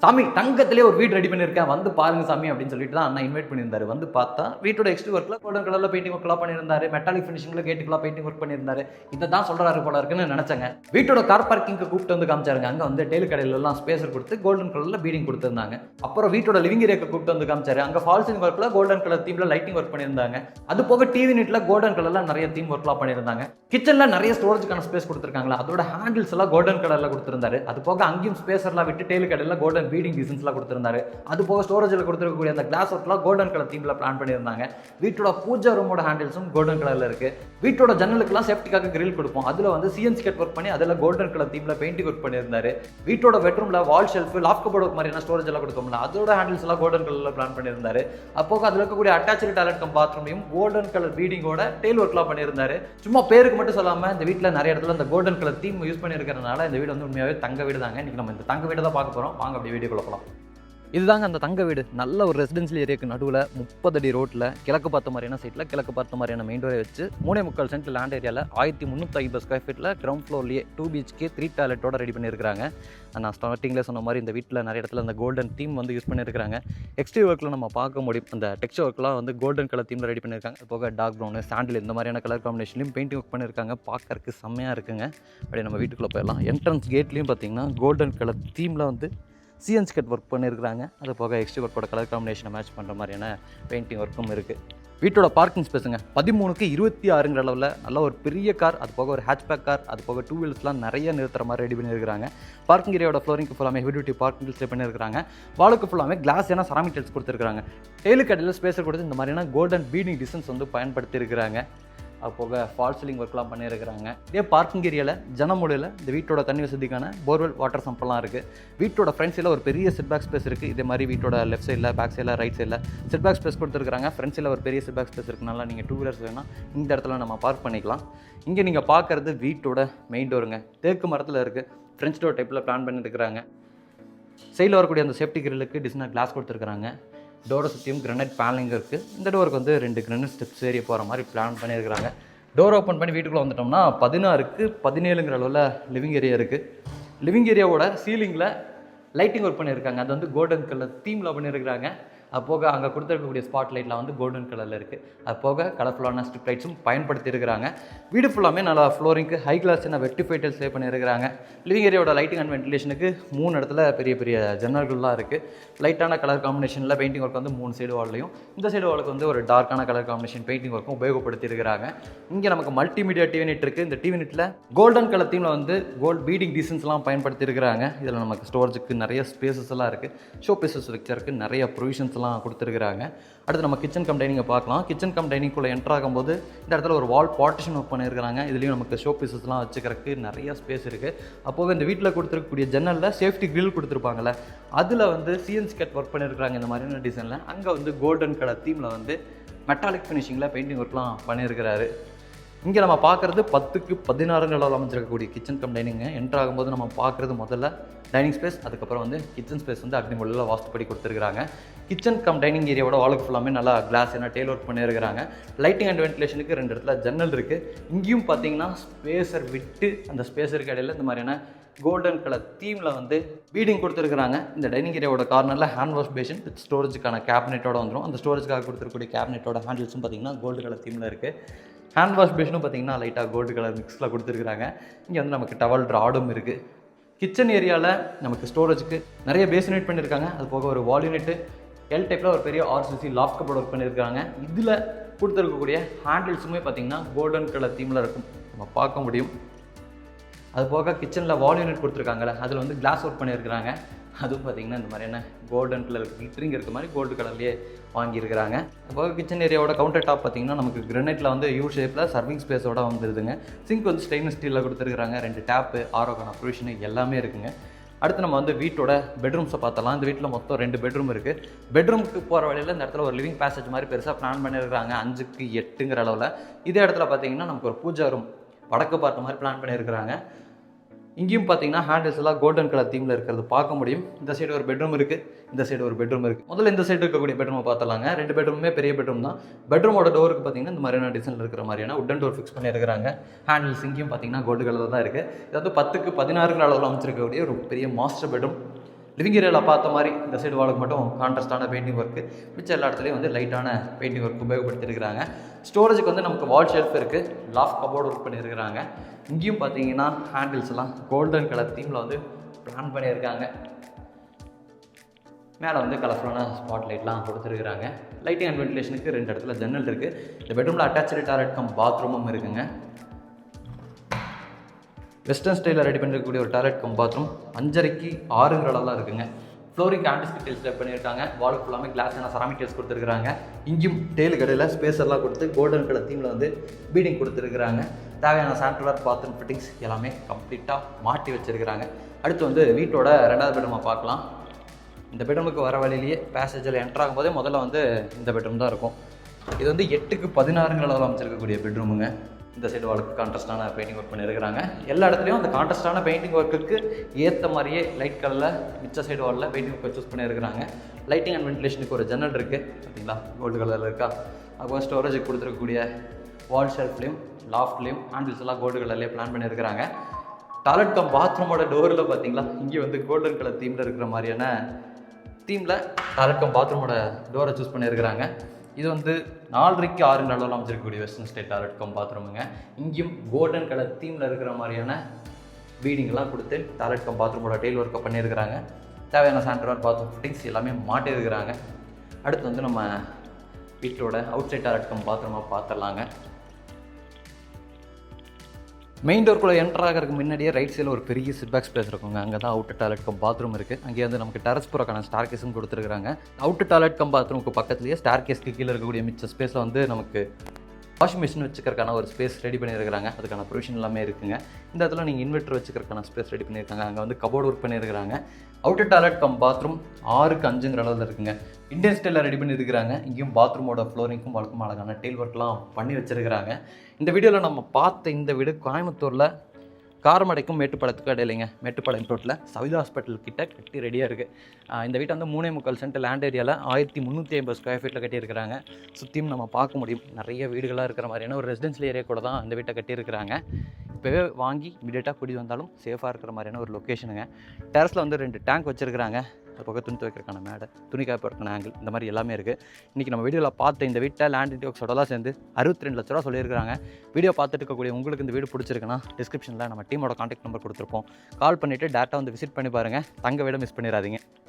சாமி தங்கத்திலே ஒரு வீடு ரெடி பண்ணியிருக்கேன் வந்து பாருங்க சாமி அப்படின்னு சொல்லிட்டு தான் அண்ணா இன்வைட் பண்ணியிருந்தாரு. வந்து பார்த்தா வீட்டோட எக்ஸ்ட்ரீம் ஒர்க்ல கோல்டன் கலர்ல பெயிண்டிங் ஒர்க்லாம் பண்ணியிருந்தாரு. மெட்டாலிக் ஃபினிஷிங்ல கேட்டுக்குலாம் பெயிண்டிங் ஒர்க் பண்ணியிருந்தாரு. இதை தான் சொல்றாரு போல இருக்குன்னு நினைச்சேங்க. வீட்டோட கார் பார்க்கிங்க்கு கூப்பிட்டு வந்து காமிச்சாருங்க. அங்க வந்து டெய்லு கடையில எல்லாம் ஸ்பேசர் கொடுத்து கோல்டன் கலர்ல பீடிங் கொடுத்திருந்தாங்க. அப்புறம் வீட்டோட லிவிங் ஏரியாக்கு கூப்பிட்டு வந்து காமிச்சாரு. அங்க ஃபால் சீலிங் ஒர்க்ல கோல்டன் கலர் தீம்ல லைட்டிங் ஒர்க் பண்ணியிருந்தாங்க. அது போக டிவி யூனிட்ல கோல்டன் கலர்ல நிறைய தீம் ஒர்க்லாம் பண்ணியிருந்தாங்க. கிச்சன்ல நிறைய ஸ்டோரேஜ்க்கான ஸ்பேஸ் கொடுத்திருக்காங்களா, அதோட ஹேண்டில்ஸ் எல்லாம் கோல்டன் கலர்ல கொடுத்திருந்தாரு. அது போக அங்கேயும் ஸ்பேசர்லாம் விட்டு டெய்லு கடையில கோல்டன் பீடிங் டிசைன்ஸ்லாம் கொடுத்திருந்தாரு. அது போக ஸ்டோரேஜ்ல கொடுத்திருக்கக்கூடிய அந்த கிளாஸ் ஒர்க்லாம் கோல்டன் கலர் தீம்ல பிளான் பண்ணியிருந்தாங்க. வீட்டோட பூஜா ரூமோட ஹேண்டில்ஸும் கோல்டன் கலர்ல இருக்கு. வீட்டோட ஜன்னலுக்குலாம் சேஃப்டிக்காக கிரில் கொடுப்போம். அதுல வந்து சிஎன்சி கட் ஒர்க் பண்ணி அதுல கோல்டன் கலர் தீம்ல பெயிண்டிங் ஒர்க் பண்ணியிருந்தாரு. வீட்டோட பெட்ரூம்ல வால் ஷெல்ஃப் லாஃப்ட் கபோர்ட் மாதிரியான ஸ்டோரேஜ் எல்லாம் கொடுத்தோம்ல, அதோட ஹேண்டில்ஸ் எல்லாம் கோல்டன் கலர்ல பிளான் பண்ணியிருந்தாரு. அப்போ அதுல இருக்கக்கூடிய அட்டாச்சு டாய்லெட் கம் பாத்ரூமையும் கோல்டன் கலர் பீடிங்கோட டெயில் ஒர்க்லாம் பண்ணியிருந்தாரு. சும்மா பேருக்கு மட்டும் சொல்லாம இந்த வீட்டில் நிறைய இடத்துல இந்த கோல்டன் கலர் தீம் யூஸ் பண்ணியிருக்கிறதுனால இந்த வீடு வந்து உண்மையாவே தங்க வீடு தாங்க. இன்னைக்கு நம்ம இந்த தங்க வீடு தான் பார்க்க போறோம். வாங்க அப்படி வீடியோக்குள்ள போகலாம். இதுதாங்க அந்த தங்க வீடு. நல்ல ஒரு ரெசிடென்சியல் ஏரியாவுக்கு நடுவில் 30 அடி ரோட்டில் கிழக்கு பார்த்த மாதிரியான சைட்டில் கிழக்கு பார்த்த மாதிரியான மெயின் டோரை வச்சு 3.25 சென்ட் லேண்ட் ஏரியாவில் 1350 ஸ்கொயர் ஃபீட்டில் கிரவுண்ட் ஃப்ளோர்லேயே 2 BHK 3 டாய்லெட்டோட ரெடி பண்ணியிருக்காங்க. நான் ஸ்டார்டிங்கில் சொன்ன மாதிரி இந்த வீட்டில் நிறைய இடத்துல அந்த கோல்டன் தீம் வந்து யூஸ் பண்ணியிருக்காங்க. எக்ஸ்ட்ரீ ஒர்க்கில் நம்ம பார்க்க முடியும். அந்த டெக்ஸ்டர் ஒர்க்லாம் வந்து கோல்டன் கலர் தீமில் ரெடி பண்ணியிருக்காங்க. அது போக டார்க் ப்ரௌனு சாண்டில் இந்த மாதிரியான கலர் காம்பினேஷன்லையும் பெயிண்டிங் ஒர்க் பண்ணியிருக்காங்க. பார்க்கறதுக்கு செம்மையாக இருக்குங்க. அப்படியே நம்ம வீட்டுக்குள்ளே போயிடலாம். என்ட்ரன்ஸ் கேட்லேயும் பார்த்தீங்கன்னா கோல்டன் கலர் தீமில் வந்து சிஎன்சி கட் ஒர்க் பண்ணியிருக்காங்க. அது போக எக்ஸ்ட்ரீ ஒர்க்கோட கலர் காம்பினேஷனை மேட்ச் பண்ணுற மாதிரியான பெயிண்டிங் ஒர்க்கும் இருக்குது. வீட்டோட பார்க்கிங் ஸ்பேஸுங்க 13க்கு 26ங்கிற அளவில் நல்ல ஒரு பெரிய கார், அது போக ஒரு ஹேட்ச்பேக் கார், அது போக 2 வீல்ஸ்லாம் நிறைய நிறுத்துற மாதிரி ரெடி பண்ணியிருக்காங்க. பார்க்கிங் ஏரியாவோட ஃப்ளோரிங்க்கு ஃபுல்லாமே ஹெவி டியூட்டி பார்க்கிங் ஸ்டே பண்ணியிருக்காங்க. வாலுக்கு ஃபுல்லாமே கிளாஸ் ஏன்னா செராமிக் டைல்ஸ் கொடுத்துருக்காங்க. டெய்லு கடையில் ஸ்பேஸர் கொடுத்து இந்த மாதிரியான கோல்டன் பீடிங் டிசைன்ஸ் வந்து பயன்படுத்தியிருக்கிறாங்க. அது போக ஃபால் சீலிங் ஒர்க்லாம் பண்ணியிருக்கிறாங்க. இதே பார்க்கிங் ஏரியாவில் ஜனமூலையில் இந்த வீட்டோட தண்ணி வசதிக்கான போர்வெல் வாட்டர் சம்பெல்லாம் இருக்குது. வீட்டோட ஃப்ரண்ட் சைடில் ஒரு பெரிய செட்பேக் ஸ்பேஸ் இருக்குது. இதே மாதிரி வீட்டோட லெஃப்ட் சைடில் பேக் சைடில் ரைட் சைடில் செட்பேக் ஸ்பேஸ் கொடுத்துருக்காங்க. ஃப்ரண்ட் சைடில் ஒரு பெரிய செட்பேக் ஸ்பேஸ் இருக்குனால நீங்கள் 2 வீலர்ஸ் வேணால் இந்த இடத்துல நம்ம பார்க் பண்ணிக்கலாம். இங்கே நீங்கள் பார்க்குறது வீட்டோட மெயின் டோருங்க. தேக்கு மரத்தில் இருக்குது. ஃப்ரெஞ்ச் டோர் டைப்பில் பிளான் பண்ணியிருக்கிறாங்க. சைடில் வரக்கூடிய அந்த சேஃப்டி கிரிலுக்கு டிசைனர் கிளாஸ் கொடுத்துருக்காங்க. டோரை சுற்றியும் கிரனைட் பேனலிங் இருக்குது. இந்த டோருக்கு வந்து 2 கிரனைட் ஸ்டெப்ஸ் ஏறி போகிற மாதிரி பிளான் பண்ணியிருக்கிறாங்க. டோர் ஓப்பன் பண்ணி வீட்டுக்குள்ளே வந்துட்டோம்னா 16க்கு 17ங்கிற அளவில் லிவிங் ஏரியா இருக்குது. லிவிங் ஏரியாவோட சீலிங்கில் லைட்டிங் ஒர்க் பண்ணியிருக்காங்க. அது வந்து கோல்டன் கலர் தீமில் பண்ணியிருக்கிறாங்க. அது போக அங்கே கொடுத்துருக்கக்கூடிய ஸ்பாட் லைட்லாம் வந்து கோல்டன் கலரில் இருக்குது. அது போக கலர்ஃபுல்லான ஸ்ட்ரிப் லைட்ஸும் பயன்படுத்தியிருக்கிறாங்க. வீடு ஃபுல்லாமே நல்லா ஃப்ளோரிங்க்கு ஹை கிளாஸான வெட்டிஃபை டைல்ஸ் ப்ளே பண்ணியிருக்கிறாங்க. லிவிங் ஏரியாவோட லைட்டிங் அண்ட் வென்டிலேஷனுக்கு 3 இடத்துல பெரிய பெரிய ஜன்னல்கள்லாம் இருக்குது. லைட்டான கலர் காம்பினேஷனில் பெயிண்டிங் ஒர்க் வந்து 3 சைடு வால்லையும், இந்த சைடு வாலுக்கு வந்து ஒரு டார்க்கான கலர் காம்பினேஷன் பெயிண்டிங் ஒர்க்கும் உபயோகப்படுத்தியிருக்கிறாங்க. இங்கே நமக்கு மல்டிமீடியா டிவி யூனிட் இருக்குது. இந்த டிவி யூனிட்டில் கோல்டன் கலர் தீமில் வந்து கோல்ட் பீடிங் டிசைன்ஸ்லாம் பயன்படுத்தியிருக்கிறாங்க. இதில் நமக்கு ஸ்டோரேஜுக்கு நிறைய ஸ்பேசஸ் எல்லாம் இருக்குது. ஷோ பீசஸ் வைக்கிறதுக்கு நிறைய ப்ரொவிஷன்ஸ் கொடுத்துருக்காங்க. அடுத்து நம்ம கிச்சன் கம் டைனிங்கை பார்க்கலாம். கிச்சன் கம் டைனிங்குள்ளே என்டர் ஆகும்போது இந்த இடத்துல ஒரு வால் பார்ட்டிஷன் ஒர்க் பண்ணியிருக்காங்க. இதுலேயும் நமக்கு ஷோ பீசஸ்லாம் வச்சுக்கிறதுக்கு நிறைய ஸ்பேஸ் இருக்குது. அப்போது இந்த வீட்டில் கொடுத்துருக்கக்கூடிய ஜன்னலில் சேஃப்டி கிரில் கொடுத்துருப்பாங்கள்ல, அதில் வந்து சிஎன்சி கட் ஒர்க் பண்ணியிருக்காங்க. இந்த மாதிரியான டிசைனில் அங்கே வந்து கோல்டன் கலர் தீமில் வந்து மெட்டாலிக் ஃபினிஷிங்கில் பெயிண்டிங் ஒர்க்லாம் பண்ணியிருக்கிறாரு. இங்கே நம்ம பார்க்குறது 10க்கு 16ங்கிற அளவில் அமைச்சிருக்கக்கூடிய கிச்சன் கம் டைனிங்க. என்டர் ஆகும்போது நம்ம பார்க்குறது முதல்ல டைனிங் ஸ்பேஸ், அதுக்கப்புறம் வந்து கிச்சன் ஸ்பேஸ் வந்து அக்னிமூலையில் வாஸ்துப்படி கொடுத்துருக்காங்க. கிச்சன் கம் டைனிங் ஏரியாவோட வாலுக்கு ஃபுல்லாமே நல்லா கிளாஸ் என்ன டெயில் ஒர்க் பண்ணியிருக்கிறாங்க. லைட்டிங் அண்ட் வென்டிலேஷனுக்கு 2 இடத்துல ஜன்னல் இருக்குது. இங்கேயும் பார்த்தீங்கன்னா ஸ்பேசர் விட்டு அந்த ஸ்பேசருக்கு இடையில இந்த மாதிரியான கோல்டன் கலர் தீமில் வந்து பீடிங் கொடுத்துருக்காங்க. இந்த டைனிங் ஏரியாவோட கார்னரில் ஹேண்ட் வாஷ் பேஷன் வித் ஸ்டோரேஜுக்கான கேபினெட்டோட வந்துடும். அந்த ஸ்டோரேஜுக்காக கொடுத்துருக்கூடிய கேபினெட்டோட ஹேண்டில்ஸும் பார்த்தீங்கன்னா கோல்டு கலர் தீமில் இருக்குது. ஹேண்ட் வாஷ் பேஷனும் பார்த்தீங்கன்னா லைட்டாக கோல்டு கலர் மிக்ஸில் கொடுத்துருக்காங்க. இங்கே வந்து நமக்கு டவல் ராடும் இருக்குது. கிச்சன் ஏரியாவில் நமக்கு ஸ்டோரேஜுக்கு நிறைய பேஸ் யூனிட் பண்ணியிருக்காங்க. அது போக ஒரு வால் யூனிட்டு எல் டைப்பில் ஒரு பெரிய ஆர்சிசி லாஃப்ட் கபோர்ட் ஒர்க் பண்ணியிருக்காங்க. இதில் கொடுத்துருக்கக்கூடிய ஹேண்டில்ஸுமே பார்த்தீங்கன்னா கோல்டன் கலர் தீமில் இருக்கும், நம்ம பார்க்க முடியும். அது போக கிச்சனில் வால் யூனிட் கொடுத்துருக்காங்கல்ல, அதில் வந்து கிளாஸ் ஒர்க் பண்ணியிருக்கிறாங்க. அதுவும் பார்த்திங்கன்னா இந்த மாதிரியான கோல்டன் கலர் கிளிட்டரிங் இருக்க மாதிரி கோல்டு கலர்லேயே வாங்கியிருக்கிறாங்க. அப்போ கிச்சன் ஏரியாவோட கவுண்டர் டாப் பார்த்திங்கன்னா நமக்கு கிரனைட்டில் வந்து யூ ஷேப்பில் சர்விங் ஸ்பேஸோட வந்துடுதுங்க. சிங்க் வந்து ஸ்டெயின்லெஸ் ஸ்டீலில் கொடுத்துருக்காங்க. 2 டேப்பு, ஆரோக்கான ப்ரொவிஷனு எல்லாமே இருக்குங்க. அடுத்து நம்ம வந்து வீட்டோட பெட்ரூம்ஸை பார்த்தலாம். இந்த வீட்டில் மொத்தம் 2 பெட்ரூம் இருக்குது. பெட்ரூமுக்கு போகிற வழியில் இந்த இடத்துல ஒரு லிவிங் பேசேஜ் மாதிரி பெருசாக பிளான் பண்ணியிருக்காங்க. 5க்கு 8ங்கிற அளவில். இதே இடத்துல பார்த்திங்கன்னா நமக்கு ஒரு பூஜா ரூம் வடக்கு பார்த்த மாதிரி பிளான் பண்ணியிருக்கிறாங்க. இங்கேயும் பார்த்தீங்கன்னா ஹேண்டில்ஸ் எல்லாம் கோல்டன் கலர் தீமில் இருக்கிறது பார்க்க முடியும். இந்த சைடு ஒரு பெட்ரூம் இருக்குது, இந்த சைடு ஒரு பெட்ரூம் இருக்குது. முதல்ல இந்த சைடு இருக்கக்கூடிய பெட்ரூமை பார்த்தலாங்க. 2 பெட்ரூமே பெரிய பெட்ரூம் தான். பெட்ரூமோட டோருக்கு பார்த்தீங்கன்னா இந்த மாதிரியான டிசைனில் இருக்கிற மாதிரியான உட்டன் டோர் ஃபிக்ஸ் பண்ணியிருக்கிறாங்க. ஹேண்டில்ஸ் இங்கேயும் பார்த்தீங்கன்னா கோல்டு கலர் தான் இருக்குது. இது வந்து 10க்கு 16ங்கிற அளவில் அமைச்சிருக்கக்கூடிய ஒரு பெரிய மாஸ்டர் பெட்ரூம். லிவிங் ஏரியாவில் பார்த்த மாதிரி இந்த சைடு வாலுக்கு மட்டும் கான்ட்ராஸ்டான பெயிண்டிங் ஒர்க்கு, மிச்சம் எல்லா இடத்துலையும் வந்து லைட்டான பெயிண்டிங் ஒர்க் உபயோகப்படுத்தியிருக்கிறாங்க. ஸ்டோரேஜுக்கு வந்து நமக்கு வால் ஷெல்ஃப் இருக்குது, லாஃப்ட் கபோர்டு ஒர்க் பண்ணியிருக்கிறாங்க. இங்கேயும் பார்த்தீங்கன்னா ஹேண்டில்ஸ் எல்லாம் கோல்டன் கலர் தீமில் வந்து பிளான் பண்ணியிருக்காங்க. மேலே வந்து கலர்ஃபுல்லான ஸ்பாட் லைட்லாம் கொடுத்துருக்குறாங்க. லைட்டிங் அண்ட் வென்டிலேஷனுக்கு 2 இடத்துல ஜன்னல் இருக்குது. இந்த பெட்ரூமில் அட்டாச்சு டாய்லெட் கம் பாத்ரூமும் இருக்குங்க. வெஸ்டர்ன் ஸ்டைலில் ரெடி பண்ணிருக்கக்கூடிய ஒரு டாய்லெட் கம் பாத்ரூம் 5.5க்கு 6ங்கிற அளவுலாம் இருக்குங்க. ஃப்ளோரிங் ஆன்டிஸ்டிக் டைல்ஸ் ஸ்டெப் பண்ணியிருக்காங்க. வாலுக்கு ஃபுல்லாமே கிளாஸ் செராமிக் டைல்ஸ் கொடுத்துருக்காங்க. இங்கேயும் டேலு கடையில் ஸ்பேஸ் எல்லாம் கொடுத்து கோல்டன் கலர் தீமில் வந்து பீடிங் கொடுத்துருக்குறாங்க. தேவையான சானிட்டரி பாத்ரூம் ஃபிட்டிங்ஸ் எல்லாமே கம்ப்ளீட்டாக மாட்டி வச்சுருக்கிறாங்க. அடுத்து வந்து வீட்டோட 2வது பெட்ரூமை பார்க்கலாம். இந்த பெட்ரூமுக்கு வர வழியிலேயே பேசேஜில் என்ட்ரு ஆகும்போதே முதல்ல வந்து இந்த பெட்ரூம் தான் இருக்கும். இது வந்து 8க்கு 16ங்கிற அளவில் அமைச்சிருக்கக்கூடிய பெட்ரூமுங்க. இந்த சைடு வாலுக்கு கான்ட்ராஸ்டான பெயிண்டிங் ஒர்க் பண்ணியிருக்கிறாங்க. எல்லா இடத்துலையும் அந்த கான்ட்ராஸ்டான பெயிண்டிங் ஒர்க்குக்கு ஏற்ற மாதிரியே லைட் கலரில் மிச்ச சைடு வாலில் பெயிண்டிங் ஒர்க் சூஸ் பண்ணியிருக்கிறாங்க. லைட்டிங் அண்ட் வென்டிலேஷனுக்கு ஒரு ஜன்னல் இருக்குது பார்த்தீங்களா, கோல்டு கலரில் இருக்கா. அப்புறம் ஸ்டோரேஜுக்கு கொடுத்துருக்கக்கூடிய வால் ஷெல்ஃப்லேயும் லாஃப்ட்லேயும் ஹேண்டில்ஸ் எல்லாம் கோல்டு கலர்லேயே பிளான் பண்ணியிருக்கிறாங்க. டாய்லெட் கம் பாத்ரூமோட டோரில் பார்த்தீங்களா, இங்கே வந்து கோல்டன் கலர் தீமில் இருக்கிற மாதிரியான தீமில் டாய்லெட் கம் பாத்ரூமோட டோரை சூஸ் பண்ணியிருக்கிறாங்க. இது வந்து 4.5க்கு 6ங்கிற அளவில் அமைச்சிருக்கக்கூடிய வெஸ்டர்ன் ஸ்டைல் டாய்லெட் கம் பாத்ரூமுங்க. இங்கேயும் கோல்டன் கலர் தீமில் இருக்கிற மாதிரியான பீடிங்கெல்லாம் கொடுத்து டாய்லெட் கம் பாத்ரூமோட டெயில் ஒர்க்கை பண்ணியிருக்கிறாங்க. தேவையான சானிட்டரி பாத்ரூம் ஃபிட்டிங்ஸ் எல்லாமே மாட்டியிருக்கிறாங்க. அடுத்து வந்து நம்ம வீட்டோட அவுட் சைட் டாய்லெட் கம் பாத்ரூமை பார்த்துடலாங்க. மெயின் டோருக்குள்ளே என்ட்ரு ஆகிறதுக்கு முன்னாடியே ரைட் சைடில் ஒரு பெரிய சிட்பேக் ஸ்பேஸ் இருக்குங்க. அங்கே தான் அவுட் டாய்லெட் கம் பாத்ரூம் இருக்குது. அங்கே வந்து நமக்கு டெரஸ் போகிறக்கான ஸ்டார் கேஸும் கொடுத்துருக்காங்க. அவுட் டாய்லெட் கம் பாத்ரூமுக்கு பக்கத்துலேயே ஸ்டார் கேஸ்க்கு கீழே இருக்கக்கூடிய மிச்ச ஸ்பேஸில் வந்து நமக்கு வாஷிங் மிஷின் வச்சுக்கிறக்கான ஒரு ஸ்பேஸ் ரெடி பண்ணியிருக்கிறாங்க. அதுக்கான ப்ரொவிஷன் எல்லாமே இருக்குங்க. இந்த இடத்துல நீங்கள் இன்வெர்ட்டர் வச்சுக்கிறக்கான ஸ்பேஸ் ரெடி பண்ணியிருக்காங்க. அங்கே வந்து கபோர்டு ஒர்க் பண்ணியிருக்கிறாங்க. அவுட்டர் டாய்லெட் கம் பாத்ரூம் 6க்கு 5ங்கிற அளவில் இருக்குங்க. இந்தியன் ஸ்டைலில் ரெடி பண்ணியிருக்கிறாங்க. இங்கேயும் பாத்ரூமோட ஃப்ளோரிங்க்கும் வழக்கமாக அழகான டெயில் ஒர்க்லாம் பண்ணி வச்சுருக்கிறாங்க. இந்த வீடியோவில் நம்ம பார்த்த இந்த வீடு கோயம்புத்தூரில் காரமடைக்கும் மேட்டுப்பாளையத்துக்கும் இடையிலைங்க. மேட்டுப்பாளையம் ரோட்டில் சவிதா ஹாஸ்பிட்டல் கிட்ட கட்டி ரெடியாக இருக்குது. இந்த வீட்டை வந்து 3.25 சென்ட் லேண்ட் ஏரியாவில் 1350 ஸ்கொயர் ஃபீட்டில் கட்டியிருக்கிறாங்க. சுற்றியும் நம்ம பார்க்க முடியும் நிறைய வீடுகளாக இருக்கிற மாதிரியான ஒரு ரெசிடென்ஷியல் ஏரியா கூட தான் இந்த வீட்டை கட்டியிருக்கிறாங்க. இப்போவே வாங்கி இமீடியட்டாக குடி வந்தாலும் சேஃபாக இருக்கிற மாதிரியான ஒரு லொக்கேஷனுங்க. டெரஸில் வந்து 2 டேங்க் வச்சுருக்கிறாங்க. அது போக துணி துவைக்கிறக்கான மேடை, துணி காய்ப்பதற்கான ஆங்கிள், இந்த மாதிரி எல்லாமே இருக்குது. இன்றைக்கி நம்ம வீடியோவில் பார்த்த இந்த வீட்டை லேண்ட் இன்டியோக்ஸோடலாம் சேர்ந்து 62 லட்ச ரூபா சொல்லியிருக்காங்க. வீடியோ பார்த்துட்டு இருக்கக்கூடிய உங்களுக்கு இந்த வீடு பிடிச்சிருக்குன்னா டிஸ்கிரிப்ஷனில் நம்ம டீமோட கான்டாக்ட் நம்பர் கொடுத்துருப்போம். கால் பண்ணிவிட்டு டேரெக்டாக வந்து விசிட் பண்ணி பாருங்கள். தங்க வீடை மிஸ் பண்ணிடாதீங்க.